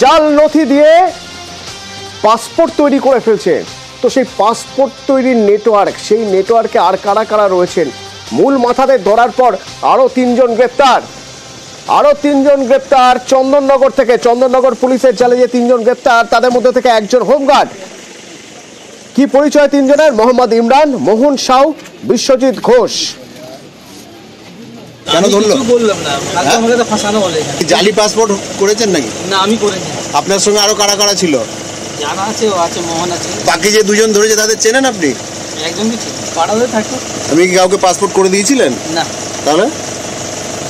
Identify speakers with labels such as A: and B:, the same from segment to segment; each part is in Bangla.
A: জাল নথি দিয়ে পাসপোর্ট তৈরি করে ফেলছে। তো সেই পাসপোর্ট তৈরির নেটওয়ার্ক, সেই নেটওয়ার্কে আর কারা কারা রয়েছেন, মূল মাথাদের ধরার পর আরো তিনজন গ্রেপ্তার চন্দননগর থেকে। চন্দননগর পুলিশের জালে যে তিনজন গ্রেপ্তার, তাদের মধ্যে থেকে একজন হোমগার্ড। কি পরিচয় তিনজনের? মোহাম্মদ ইমরান, মোহন সাউ, বিশ্বজিৎ ঘোষ।
B: কেন ধরলো? বললাম না, আমাকে তো ফাঁসানো বলে। জালি পাসপোর্ট করেছেন নাকি? না, আমি করিনি। আপনার সঙ্গে আরো কারা কারা ছিল? জানা আছে, ও আছে, মোহন আছে। বাকি যে দুজন ধরেছে তাদের চেনেন আপনি? একদমই ঠিক, পাড়াতে থাকতো। আপনি কি কাউকে পাসপোর্ট করে দিয়েছিলেন? না। তাহলে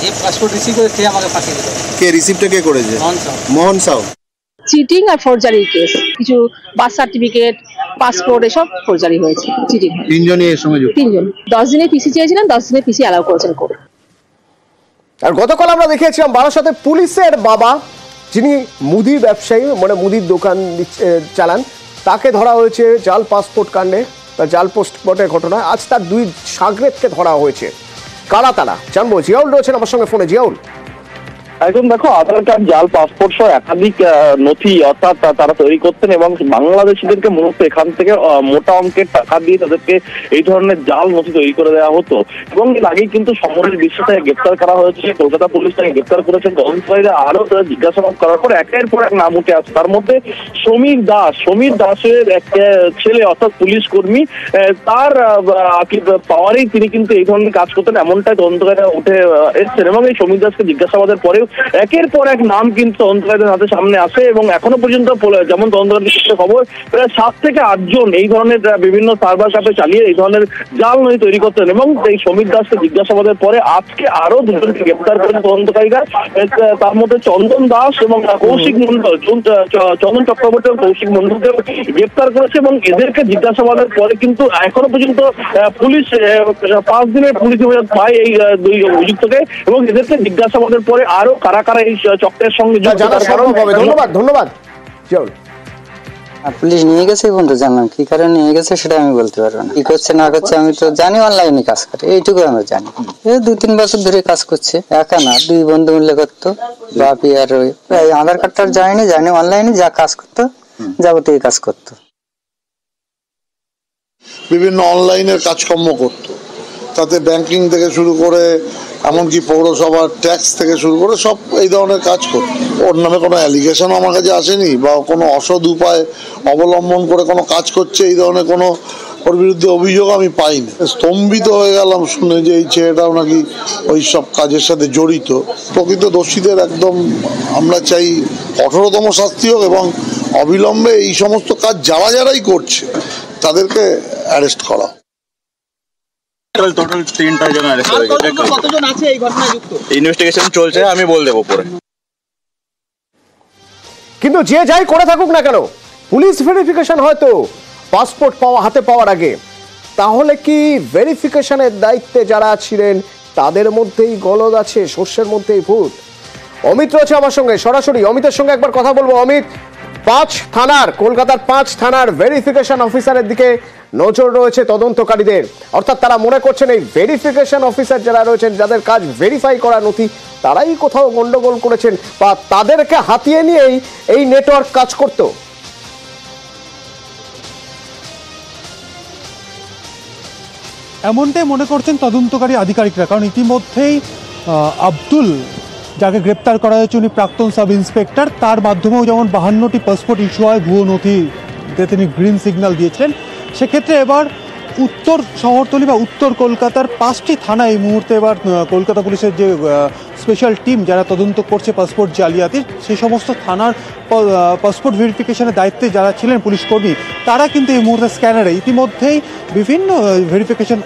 B: যে পাসপোর্ট রিসিভ করে সে আমাকে ফাঁসিয়ে দিল। কে রিসিভটা কে করেছে? মোহন সাউ।
C: চিটিং আর ফরজারি কেস, কিছু বার্থ সার্টিফিকেট, পাসপোর্ট, এসব ফরজারি হয়েছে, চিটিং।
B: তিনজনই এর সঙ্গে যুক্ত।
C: তিনজন 10 দিনের পিসি চেয়েছিলেন, 10 দিনের পিসি অ্যালাউ করেছেন কোর্ট।
A: আর গতকাল আমরা দেখিয়েছিলাম বারাসাতে পুলিশের বাবা, যিনি মুদি ব্যবসায়ী, মানে মুদির দোকান চালান, তাকে ধরা হয়েছে জাল পাসপোর্ট কাণ্ডে, জাল পাসপোর্টের ঘটনায়। আজ তার 2 সাগরেদকে ধরা হয়েছে। কারা তারা জানবো। জিয়াউল রয়েছেন আমার সঙ্গে ফোনে। জিয়াউল,
D: একদম দেখো, আধার কার্ড, জাল পাসপোর্ট সহ একাধিক নথি অর্থাৎ তারা তৈরি করতেন এবং বাংলাদেশিদেরকে মূলত এখান থেকে মোটা অঙ্কের টাকা দিয়ে তাদেরকে এই ধরনের জাল নথি তৈরি করে দেওয়া হতো। এবং এর আগেই কিন্তু সমরেশ বিশ্বাসকে গ্রেপ্তার করা হয়েছে, কলকাতা পুলিশ তাকে গ্রেপ্তার করেছেন। তদন্তকারীরা আরো জিজ্ঞাসাবাদ করার পর একের পর এক নাম উঠে আসে। তার মধ্যে সমীর দাসের এক ছেলে অর্থাৎ পুলিশ কর্মী, তার পাওয়ারেই তিনি কিন্তু এই ধরনের কাজ করতেন, এমনটাই তদন্তকারীরা উঠে এসছেন। এবং এই সমীর দাসকে জিজ্ঞাসাবাদের পরেও একের পর এক নাম কিন্তু তদন্তকারীদের হাতে সামনে আসে এবং এখনো পর্যন্ত যেমন তদন্তকারীদের খবর, প্রায় 7 থেকে 8 জন এই ধরনের বিভিন্ন সার্ভার ক্যাফে চালিয়ে এই ধরনের জাল নথি তৈরি করতেন। এবং এই সমীর দাসকে জিজ্ঞাসাবাদের পরে আজকে আরো 2 জনকে গ্রেপ্তার করেন তদন্তকারীরা। তার মধ্যে চন্দন দাস এবং কৌশিক মন্ডল, চন্দন চক্রবর্তী এবং কৌশিক মন্ডলকে গ্রেপ্তার করেছে। এবং এদেরকে জিজ্ঞাসাবাদের পরে কিন্তু এখনো পর্যন্ত পুলিশ 5 দিনের পুলিশ হেফাজত পায় এই 2 অভিযুক্তকে। এবং এদেরকে জিজ্ঞাসাবাদের পরে আরো কারা কারা এই চক্রের সঙ্গে
A: ধন্যবাদ।
E: পুলিশ নিয়ে গেছে বন্ধু, জানলাম কি কারণে নিয়ে গেছে সেটা আমি বলতে পারবো না। কি করছে না করছে আমি তো জানি, অনলাইনে কাজ করে, এইটুকু আমরা জানি। 2-3 বছর ধরে কাজ করছে, একা না, 2 বন্ধু মিলে করতো। বাপি আর আধার কার্ডটার জানি অনলাইনে যা কাজ করতো, যাবতীয় কাজ করতো।
F: বিভিন্ন অনলাইনের কাজকর্ম করতো, তাতে ব্যাংকিং থেকে শুরু করে এমনকি পৌরসভার ট্যাক্স থেকে শুরু করে সব এই ধরনের কাজ করতো। ওর নামে কোনো অ্যালিগেশন আমার কাছে আসেনি বা কোনো অসৎ উপায় অবলম্বন করে কোনো কাজ করছে এই ধরনের কোনো ওর বিরুদ্ধে অভিযোগ আমি পাইনি। স্তম্ভিত হয়ে গেলাম শুনে যে এই ছেলেটাও নাকি ওই সব কাজের সাথে জড়িত। প্রকৃত দোষীদের একদম আমরা চাই কঠোরতম শাস্তি হোক এবং অবিলম্বে এই সমস্ত কাজ যারাই করছে তাদেরকে অ্যারেস্ট করা।
B: টোটাল 3টা জন অ্যারেস্ট হয়ে গেছে। কতজন আছে এই ঘটনায় যুক্ত? ইনভেস্টিগেশন চলছে, আমি বল দেব পরে।
A: কিন্তু যে যাই করে থাকুক না কেন, পুলিশ ভেরিফিকেশন হয়তো পাসপোর্ট হাতে পাওয়ার আগে, তাহলে কি ভেরিফিকেশনের দায়িত্বে যারা ছিলেন তাদের মধ্যেই গলদ আছে, সর্ষের মধ্যেই ভূত? অমিত রয়েছে আমার সঙ্গে সরাসরি। অমিতের সঙ্গে একবার কথা বলবো। অমিত, কলকাতার 5 থানার ভেরিফিকেশন অফিসারের দিকে নজর রয়েছে তদন্তকারীদের। অর্থাৎ তারা মনে করছেন এই ভেরিফিকেশন অফিসার যারা রয়েছেন, যাদের কাজ ভেরিফাই করা নথি, তারাই কোথাও গন্ডগোল করেছেন বা তাদেরকে হাতিয়ে নিয়েই এই নেটওয়ার্ক কাজ করত।
G: এমনটাই মনে করছেন তদন্তকারী আধিকারিকরা। কারণ ইতিমধ্যেই আব্দুল, যাকে গ্রেপ্তার করা হয়েছে, উনি প্রাক্তন সাব ইন্সপেক্টর, তার মাধ্যমেও যেমন 52টি পাসপোর্ট ইস্যু হয়, ভুয়ো নথিতে তিনি গ্রিন সিগন্যাল দিয়েছিলেন। সেক্ষেত্রে এবার উত্তর শহরতলি বা উত্তর কলকাতার 5টি থানা এই মুহূর্তে এবার কলকাতা পুলিশের যে স্পেশাল টিম যারা তদন্ত করছে পাসপোর্ট জালিয়াতির, সেই সমস্ত থানার পাসপোর্ট ভেরিফিকেশনের দায়িত্বে যারা ছিলেন পুলিশ কর্মী, তারা কিন্তু এই মুহূর্তে স্ক্যানারে ইতিমধ্যেই বিভিন্ন ভেরিফিকেশন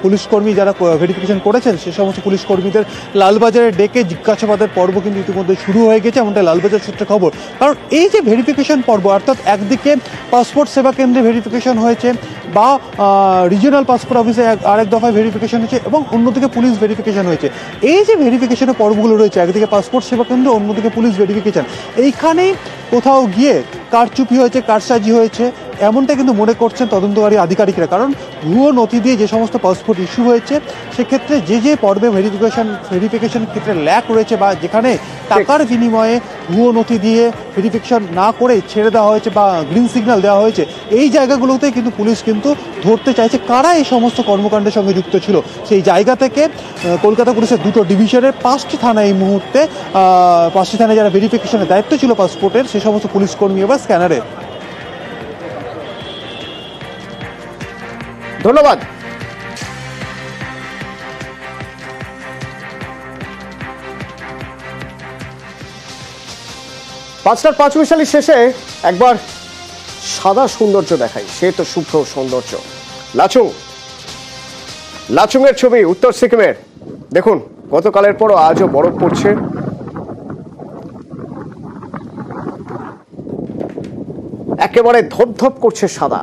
G: পুলিশ কর্মী যারা ভেরিফিকেশন করেছেন সে সমস্ত পুলিশ কর্মীদের লালবাজারে ডেকে জিজ্ঞাসাবাদের পর্ব কিন্তু ইতিমধ্যে শুরু হয়ে গেছে, এমনটা লালবাজার সূত্রে খবর। কারণ এই যে ভেরিফিকেশন পর্ব, অর্থাৎ একদিকে পাসপোর্ট সেবা কেন্দ্রে ভেরিফিকেশন হয়েছে বা রিজিওনাল পাসপোর্ট অফিসে আরেক দফায় ভেরিফিকেশন হয়েছে এবং অন্যদিকে পুলিশ ভেরিফিকেশন হয়েছে। এই যে ভেরিফিকেশনের পর্বগুলো রয়েছে, একদিকে পাসপোর্ট সেবা কেন্দ্র, অন্যদিকে পুলিশ ভেরিফিকেশন, এইখানেই কোথাও গিয়ে কারচুপি হয়েছে, কারসাজি হয়েছে, এমনটা কিন্তু মনে করছেন তদন্তকারী আধিকারিকরা। কারণ ভুয়ো নথি দিয়ে যে সমস্ত পাসপোর্ট ইস্যু হয়েছে সেক্ষেত্রে যে পর্বে ভেরিফিকেশন ক্ষেত্রে ল্যাক রয়েছে বা যেখানে টাকার বিনিময়ে ভুয়ো নথি দিয়ে ভেরিফিকেশন না করে ছেড়ে দেওয়া হয়েছে বা গ্রিন সিগন্যাল দেওয়া হয়েছে, এই জায়গাগুলোতে কিন্তু পুলিশ কিন্তু ধরতে চাইছে কারা এই সমস্ত কর্মকাণ্ডের সঙ্গে যুক্ত ছিল। সেই জায়গা থেকে কলকাতা পুলিশের 2টো ডিভিশনের 5টি থানা এই মুহূর্তে 5টি থানায় যারা ভেরিফিকেশনের দায়িত্ব ছিল পাসপোর্টের সে সমস্ত পুলিশ কর্মী এবার স্ক্যানারে।
A: ধন্যবাদ। 5:05 শেষে একবার সাদা সৌন্দর্য দেখাই, সে তো শুভ্র সৌন্দর্য। লাচুং এর ছবি উত্তর সিকিমের। দেখুন গতকালের পরও আজও বরফ পড়ছে। একেবারে ধপধপ করছে সাদা।